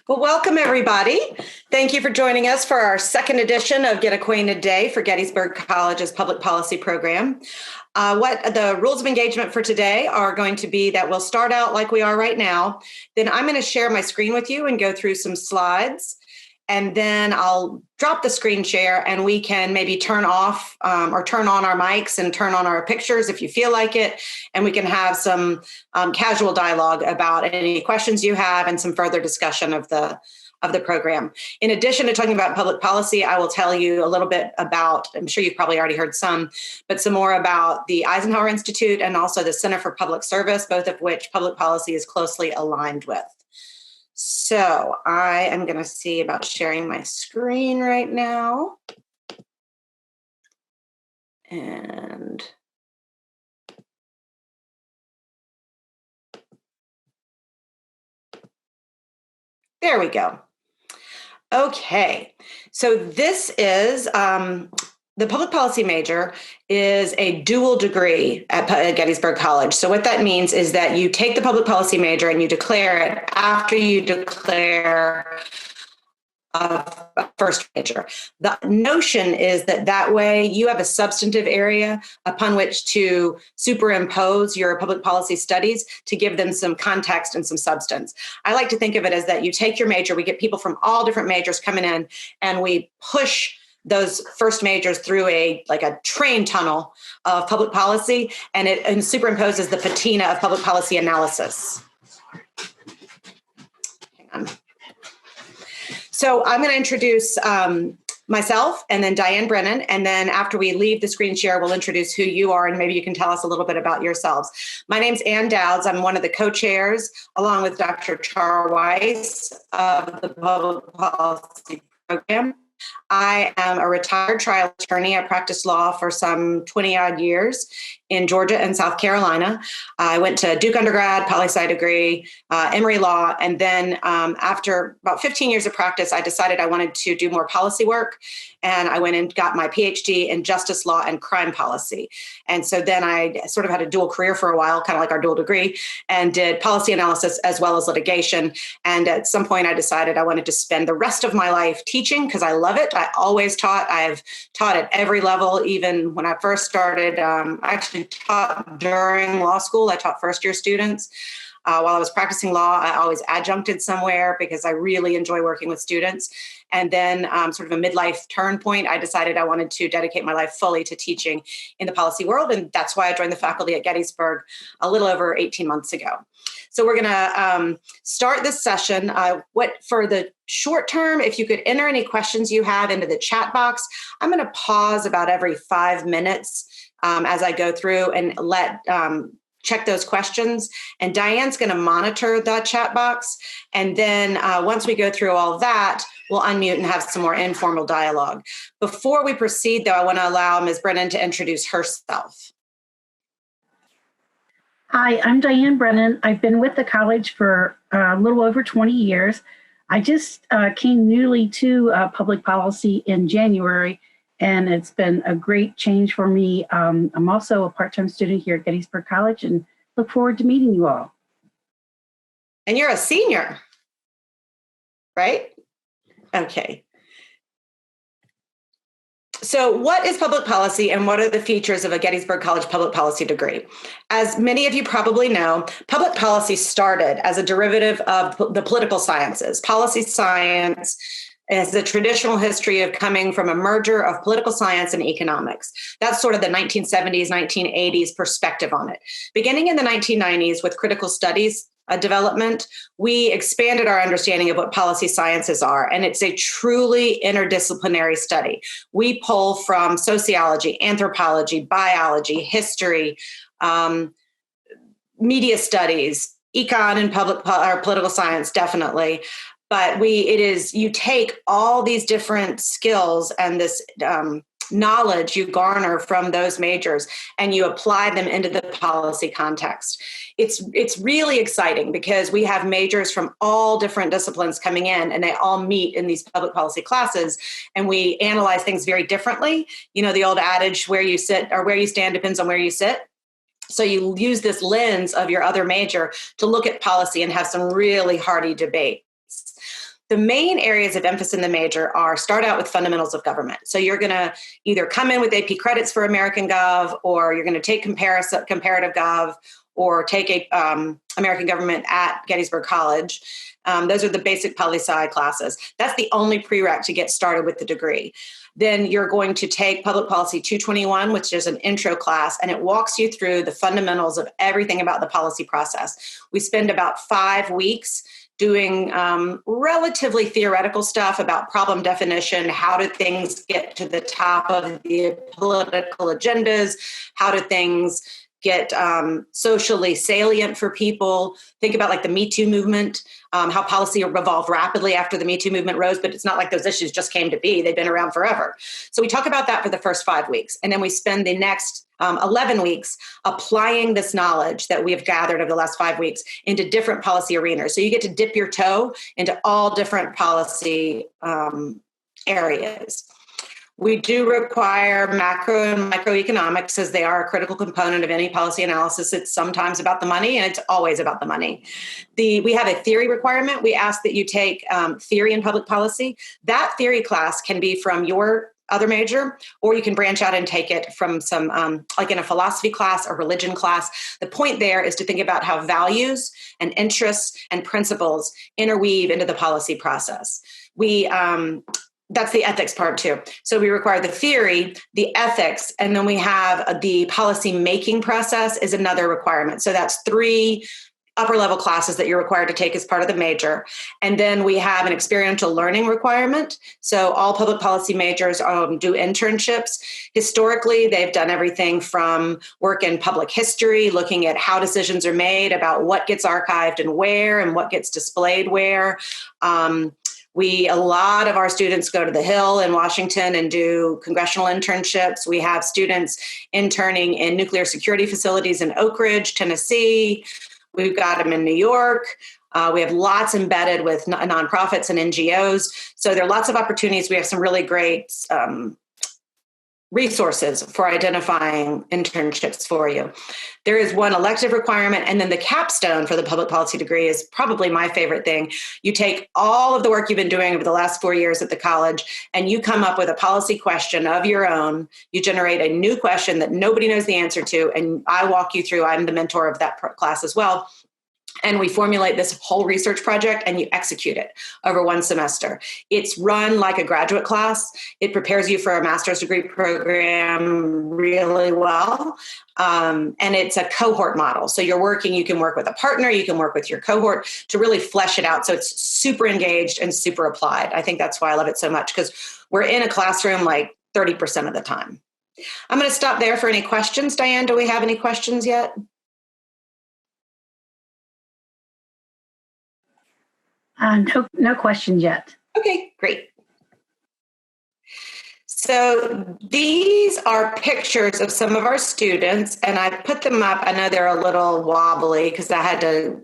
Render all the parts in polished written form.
Well, welcome everybody. Thank you for joining us for our second edition of Get Acquainted Day for Gettysburg College's public policy program. What the rules of engagement for today are going to be that we'll start out like we are right now. Then I'm going to share my screen with you and go through some slides. And then I'll drop the screen share and we can maybe turn off or turn on our mics and turn on our pictures if you feel like it. And we can have some casual dialogue about any questions you have and some further discussion of the program. In addition to talking about public policy, I will tell you a little bit about, I'm sure you've probably already heard some, but some more about the Eisenhower Institute and also the Center for Public Service, both of which public policy is closely aligned with. So I am going to see about sharing my screen right now. And there we go. Okay, so this is the public policy major is a dual degree at Gettysburg College. So what that means is that you take the public policy major and you declare it after you declare a first major. The notion is that way you have a substantive area upon which to superimpose your public policy studies to give them some context and some substance. I like to think of it as that you take your major, we get people from all different majors coming in, and we push those first majors through a train tunnel of public policy, and it superimposes the patina of public policy analysis. Hang on. So I'm going to introduce myself and then Diane Brennan. And then after we leave the screen share, we'll introduce who you are and maybe you can tell us a little bit about yourselves. My name's Anne Douds. I'm one of the co-chairs along with Dr. Char Weiss of the public policy program. I am a retired trial attorney. I practiced law for some 20 odd years in Georgia and South Carolina. I went to Duke undergrad, poli-sci degree, Emory Law. And then after about 15 years of practice, I decided I wanted to do more policy work. And I went and got my PhD in justice law and crime policy. And so then I sort of had a dual career for a while, kind of like our dual degree, and did policy analysis as well as litigation. And at some point I decided I wanted to spend the rest of my life teaching because I love it. I always taught. I've taught at every level. Even when I first started, I actually taught during law school. I taught first year students. While I was practicing law, I always adjuncted somewhere because I really enjoy working with students. And then sort of a midlife turn point, I decided I wanted to dedicate my life fully to teaching in the policy world. And that's why I joined the faculty at Gettysburg a little over 18 months ago. So we're going to start this session. For the short term, if you could enter any questions you have into the chat box, I'm going to pause about every 5 minutes as I go through and check those questions. And Diane's going to monitor that chat box. And then once we go through all that, we'll unmute and have some more informal dialogue. Before we proceed, though, I want to allow Ms. Brennan to introduce herself. Hi, I'm Diane Brennan. I've been with the college for a little over 20 years. I just came newly to public policy in January, and it's been a great change for me. I'm also a part-time student here at Gettysburg College and look forward to meeting you all. And you're a senior, right? Okay. So what is public policy and what are the features of a Gettysburg College public policy degree? As many of you probably know, public policy started as a derivative of the political sciences. Policy science is the traditional history of coming from a merger of political science and economics. That's sort of the 1970s, 1980s perspective on it. Beginning in the 1990s with critical studies development, we expanded our understanding of what policy sciences are, and it's a truly interdisciplinary study. We pull from sociology, anthropology, biology, history, media studies, econ and political science, definitely. But you take all these different skills and this knowledge you garner from those majors and you apply them into the policy context. It's really exciting because we have majors from all different disciplines coming in and they all meet in these public policy classes and we analyze things very differently. You know, the old adage, where you sit or where you stand depends on where you sit. So you use this lens of your other major to look at policy and have some really hearty debates. The main areas of emphasis in the major are start out with fundamentals of government. So you're going to either come in with AP credits for American Gov, or you're going to take comparative Gov, or take American government at Gettysburg College. Those are the basic poli-sci classes. That's the only prereq to get started with the degree. Then you're going to take Public Policy 221, which is an intro class, and it walks you through the fundamentals of everything about the policy process. We spend about 5 weeks doing relatively theoretical stuff about problem definition. How do things get to the top of the political agendas? How do things get socially salient for people? Think about like the Me Too movement, how policy evolved rapidly after the Me Too movement rose, but it's not like those issues just came to be. They've been around forever. So we talk about that for the first 5 weeks. And then we spend the next 11 weeks applying this knowledge that we have gathered over the last 5 weeks into different policy arenas. So you get to dip your toe into all different policy areas. We do require macro and microeconomics, as they are a critical component of any policy analysis. It's sometimes about the money, and it's always about the money. We have a theory requirement. We ask that you take theory in public policy. That theory class can be from your other major, or you can branch out and take it from some, like in a philosophy class or religion class. The point there is to think about how values and interests and principles interweave into the policy process. That's the ethics part too. So we require the theory, the ethics, and then we have the policy making process is another requirement. So that's 3 upper level classes that you're required to take as part of the major. And then we have an experiential learning requirement. So all public policy majors do internships. Historically, they've done everything from work in public history, looking at how decisions are made, about what gets archived and what gets displayed where. A lot of our students go to the Hill in Washington and do congressional internships. We have students interning in nuclear security facilities in Oak Ridge, Tennessee. We've got them in New York. We have lots embedded with nonprofits and NGOs. So there are lots of opportunities. We have some really great resources for identifying internships for you. There is one elective requirement, and then the capstone for the public policy degree is probably my favorite thing. You take all of the work you've been doing over the last 4 years at the college, and you come up with a policy question of your own. You generate a new question that nobody knows the answer to, and I walk you through. I'm the mentor of that class as well. And we formulate this whole research project, and you execute it over 1 semester. It's run like a graduate class. It prepares you for a master's degree program really well. And it's a cohort model. So you can work with a partner, you can work with your cohort to really flesh it out. So it's super engaged and super applied. I think that's why I love it so much, because we're in a classroom like 30% of the time. I'm going to stop there for any questions. Diane, do we have any questions yet? No questions yet. Okay, great. So these are pictures of some of our students, and I put them up. I know they're a little wobbly because I had to,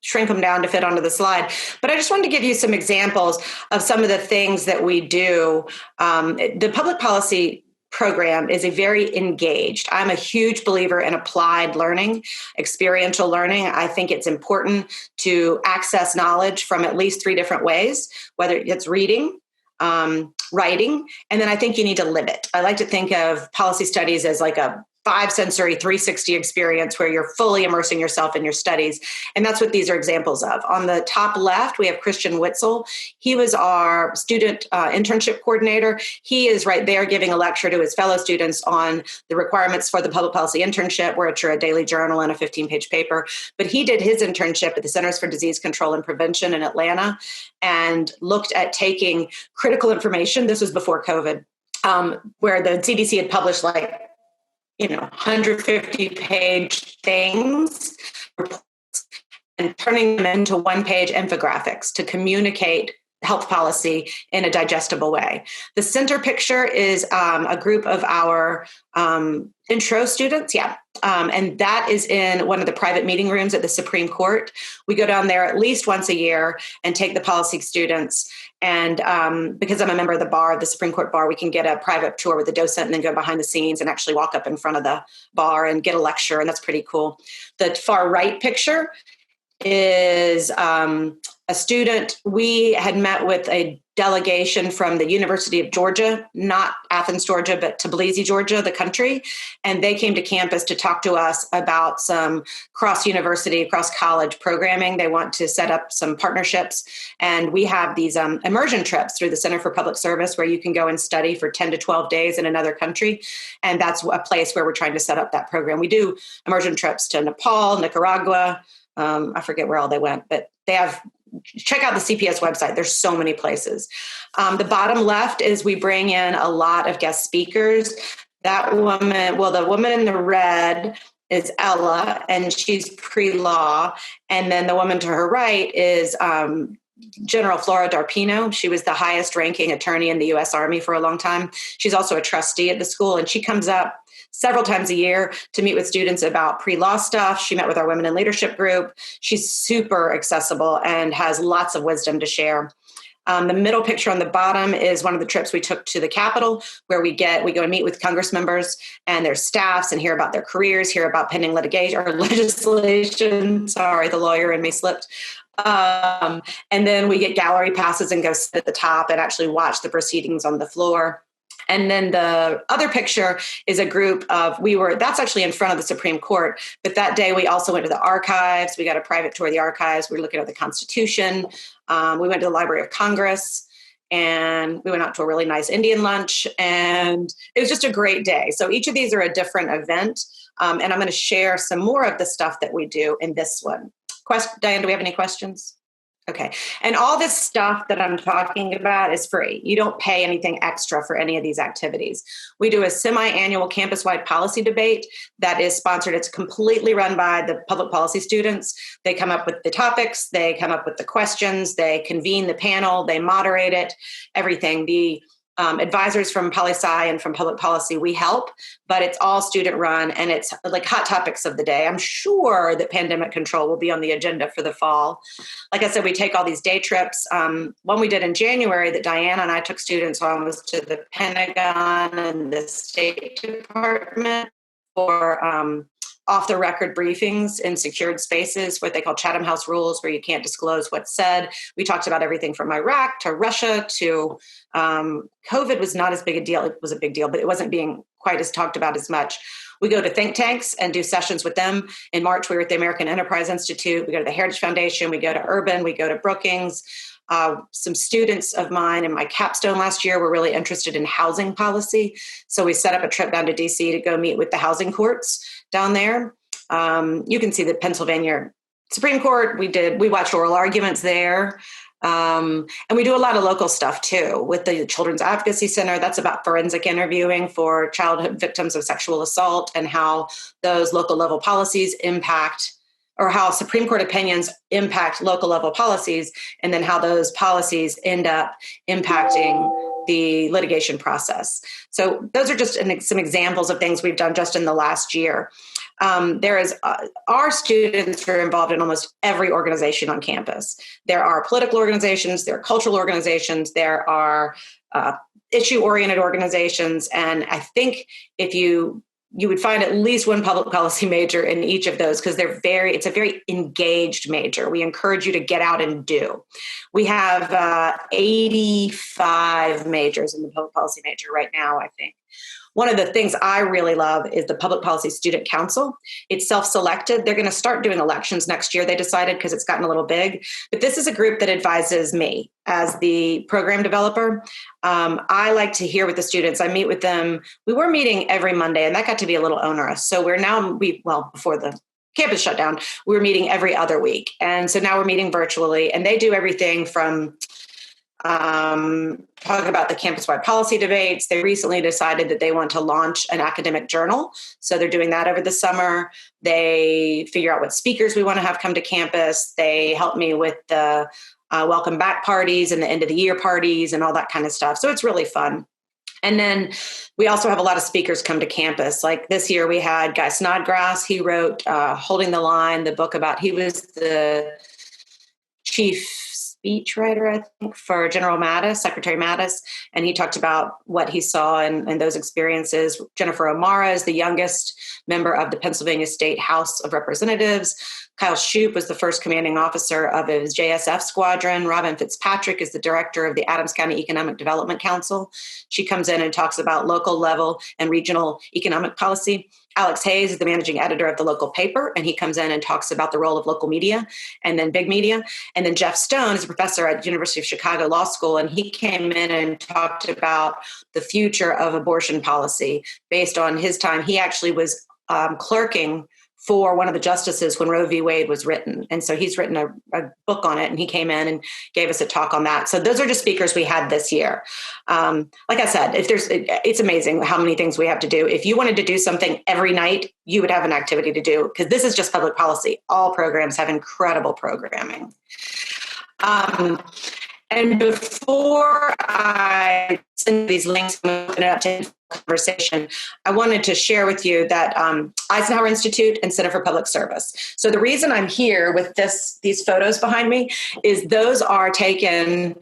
shrink them down to fit onto the slide. But I just wanted to give you some examples of some of the things that we do. The public policy program is a very engaged. I'm a huge believer in applied learning, experiential learning. I think it's important to access knowledge from at least 3 different ways, whether it's reading, writing, and then I think you need to live it. I like to think of policy studies as like a 5-sensory 360 experience where you're fully immersing yourself in your studies. And that's what these are examples of. On the top left, we have Christian Witzel. He was our student internship coordinator. He is right there giving a lecture to his fellow students on the requirements for the public policy internship, which are a daily journal and a 15-page paper. But he did his internship at the Centers for Disease Control and Prevention in Atlanta and looked at taking critical information. This was before COVID, where the CDC had published 150-page things and turning them into 1-page infographics to communicate health policy in a digestible way. The center picture is a group of our intro students. And that is in one of the private meeting rooms at the Supreme Court. We go down there at least once a year and take the policy students. And because I'm a member of the bar, of the Supreme Court bar, we can get a private tour with the docent and then go behind the scenes and actually walk up in front of the bar and get a lecture. And that's pretty cool. The far right picture is a student. We had met with a delegation from the University of Georgia, not Athens, Georgia, but Tbilisi, Georgia, the country. And they came to campus to talk to us about some cross-university, cross-college programming. They want to set up some partnerships. And we have these immersion trips through the Center for Public Service where you can go and study for 10 to 12 days in another country. And that's a place where we're trying to set up that program. We do immersion trips to Nepal, Nicaragua. I forget where all they went, but they have, check out the CPS website. There's so many places. The bottom left is we bring in a lot of guest speakers. That woman, well, the woman in the red is Ella, and she's pre-law. And then the woman to her right is General Flora Darpino. She was the highest ranking attorney in the U.S. Army for a long time. She's also a trustee at the school, and she comes up several times a year to meet with students about pre-law stuff. She met with our Women in Leadership group. She's super accessible and has lots of wisdom to share. The middle picture on the bottom is one of the trips we took to the Capitol, where we go and meet with Congress members and their staffs and hear about their careers, hear about pending litigation or legislation. Sorry, the lawyer in me slipped. And then we get gallery passes and go sit at the top and actually watch the proceedings on the floor. And then the other picture is a group of, that's actually in front of the Supreme Court. But that day we also went to the archives. We got a private tour of the archives. We were looking at the Constitution. We went to the Library of Congress, and we went out to a really nice Indian lunch. And it was just a great day. So each of these are a different event. And I'm going to share some more of the stuff that we do in this one. Diane, do we have any questions? Okay. And all this stuff that I'm talking about is free. You don't pay anything extra for any of these activities. We do a semi-annual campus-wide policy debate that is sponsored. It's completely run by the public policy students. They come up with the topics. They come up with the questions. They convene the panel. They moderate it, everything. The advisors from poli-sci and from public policy, we help, but it's all student run and it's like hot topics of the day. I'm sure that pandemic control will be on the agenda for the fall. Like I said, we take all these day trips. One we did in January that Diane and I took students on was to the Pentagon and the State Department for off-the-record briefings in secured spaces, what they call Chatham House rules, where you can't disclose what's said. We talked about everything from Iraq to Russia to COVID was not as big a deal. It was a big deal, but it wasn't being quite as talked about as much. We go to think tanks and do sessions with them. In March, we were at the American Enterprise Institute. We go to the Heritage Foundation. We go to Urban. We go to Brookings. Some students of mine in my capstone last year were really interested in housing policy. So we set up a trip down to DC to go meet with the housing courts down there. You can see the Pennsylvania Supreme Court. We watched oral arguments there. And we do a lot of local stuff too with the Children's Advocacy Center. That's about forensic interviewing for childhood victims of sexual assault and how those local level policies impact, or how Supreme Court opinions impact local level policies, and then how those policies end up impacting the litigation process. So those are just some examples of things we've done just in the last year. Our students are involved in almost every organization on campus. There are political organizations, there are cultural organizations, there are issue-oriented organizations, and I think if you would find at least one public policy major in each of those because it's a very engaged major. We encourage you to get out and do. We have 85 majors in the public policy major right now, I think. One of the things I really love is the Public Policy Student Council. It's self-selected. They're going to start doing elections next year, they decided, because it's gotten a little big. But this is a group that advises me as the program developer. I like to hear with the students. I meet with them. We were meeting every Monday, and that got to be a little onerous. So before the campus shut down, we were meeting every other week. And so now we're meeting virtually, and they do everything from talk about the campus-wide policy debates. They recently decided that they want to launch an academic journal. So they're doing that over the summer. They figure out what speakers we want to have come to campus. They help me with the welcome back parties and the end of the year parties and all that kind of stuff. So it's really fun. And then we also have a lot of speakers come to campus. Like this year we had Guy Snodgrass. He wrote Holding the Line, the book he was the chief speechwriter, I think, for Secretary Mattis, and he talked about what he saw and those experiences. Jennifer O'Mara is the youngest member of the Pennsylvania State House of Representatives. Kyle Shoup was the first commanding officer of his JSF squadron. Robin Fitzpatrick is the director of the Adams County Economic Development Council. She comes in and talks about local level and regional economic policy. Alex Hayes is the managing editor of the local paper, and he comes in and talks about the role of local media and then big media. And then Jeff Stone is a professor at the University of Chicago Law School, and he came in and talked about the future of abortion policy based on his time. He actually was clerking for one of the justices when Roe v. Wade was written. And so he's written a book on it, and he came in and gave us a talk on that. So those are just speakers we had this year. Like I said, it's amazing how many things we have to do. If you wanted to do something every night, you would have an activity to do, because this is just public policy. All programs have incredible programming. And before I send these links and open it up to conversation, I wanted to share with you that Eisenhower Institute and Center for Public Service. So the reason I'm here with these photos behind me is those are taken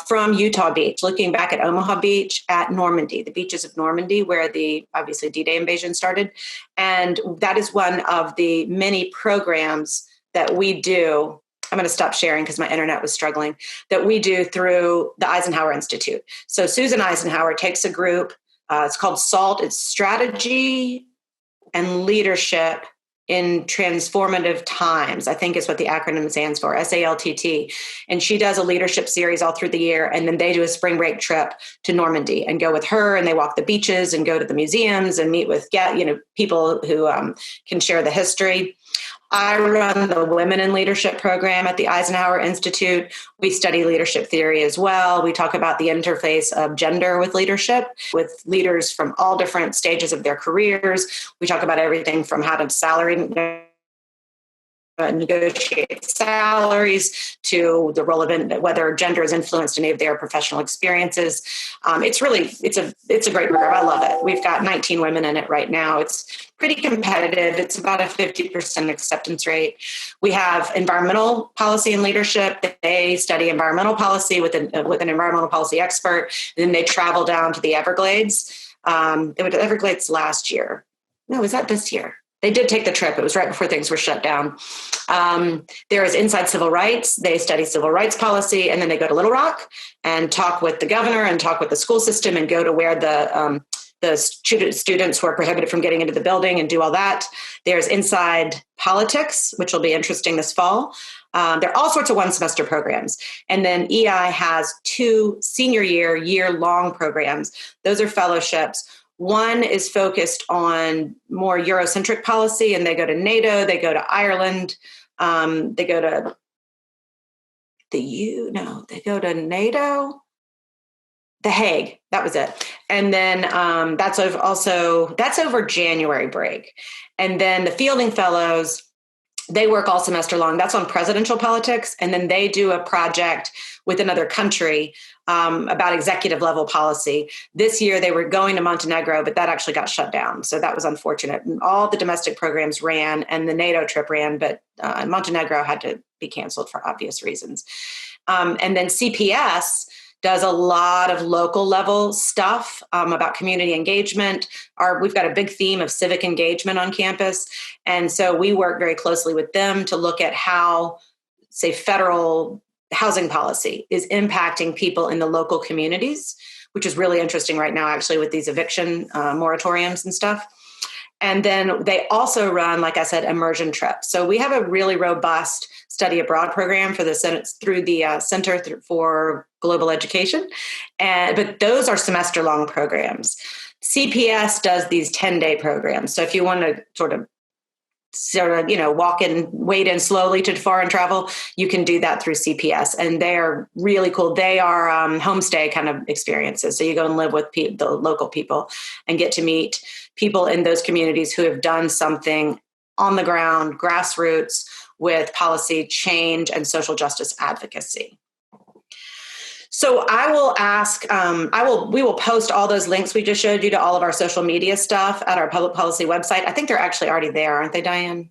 from Utah Beach, looking back at Omaha Beach, at Normandy, the beaches of Normandy, where the obviously D-Day invasion started. And that is one of the many programs that we do. I'm going to stop sharing because my internet was struggling, that we do through the Eisenhower Institute. So Susan Eisenhower takes a group, it's called SALT, it's Strategy and Leadership in Transformative Times, I think is what the acronym stands for, SALTT. And she does a leadership series all through the year. And then they do a spring break trip to Normandy and go with her, and they walk the beaches and go to the museums and meet with people who can share the history. I run the Women in Leadership program at the Eisenhower Institute. We study leadership theory as well. We talk about the interface of gender with leadership, with leaders from all different stages of their careers. We talk about everything from how to negotiate salaries to the role of whether gender has influenced any of their professional experiences. It's a great program. I love it. We've got 19 women in it right now. It's pretty competitive. It's about a 50% acceptance rate. We have environmental policy and leadership. They study environmental policy with an environmental policy expert. And then they travel down to the Everglades. They went to the Everglades last year. No, was that this year? They did take the trip. It was right before things were shut down. There is Inside Civil Rights. They study civil rights policy, and then they go to Little Rock and talk with the governor and talk with the school system and go to where the students who are prohibited from getting into the building and do all that. There's Inside Politics, which will be interesting this fall. There are all sorts of one-semester programs. And then EI has 2 senior year-long programs. Those are fellowships. One is focused on more Eurocentric policy, and they go to NATO, they go to Ireland, they go to they go to NATO, The Hague. That was it. And then that's over January break. And then the Fielding Fellows, they work all semester long. That's on presidential politics. And then they do a project with another country about executive level policy. This year they were going to Montenegro, but that actually got shut down. So that was unfortunate. And all the domestic programs ran and the NATO trip ran, but Montenegro had to be canceled for obvious reasons. And then CPS does a lot of local level stuff about community engagement. We've got a big theme of civic engagement on campus. And so we work very closely with them to look at how, say, federal housing policy is impacting people in the local communities, which is really interesting right now, actually, with these eviction moratoriums and stuff. And then they also run, like I said, immersion trips. So we have a really robust study abroad program for the through the Center for Global Education. But those are semester-long programs. CPS does these 10-day programs. So if you want to sort of walk in, wade in slowly to foreign travel, you can do that through CPS. And they are really cool. They are homestay kind of experiences. So you go and live with the local people and get to meet people in those communities who have done something on the ground, grassroots, with policy change and social justice advocacy. So I will ask, we will post all those links we just showed you to all of our social media stuff at our public policy website. I think they're actually already there, aren't they, Diane?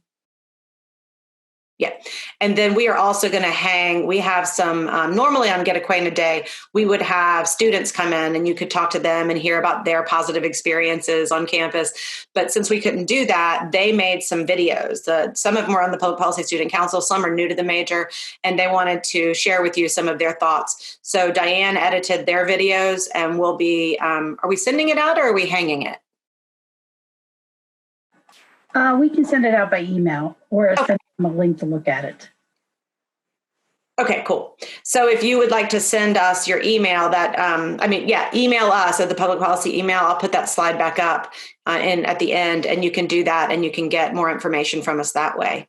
Yeah. And then we are also going to we have some, normally on Get Acquainted Day, we would have students come in and you could talk to them and hear about their positive experiences on campus. But since we couldn't do that, they made some videos. Some of them were on the Public Policy Student Council, some are new to the major, and they wanted to share with you some of their thoughts. So Diane edited their videos, and we'll be, are we sending it out or are we hanging it? We can send it out by email or send them a link to look at it. Okay, cool. So if you would like to send us your email email us at the public policy email. I'll put that slide back up at the end, and you can do that and you can get more information from us that way.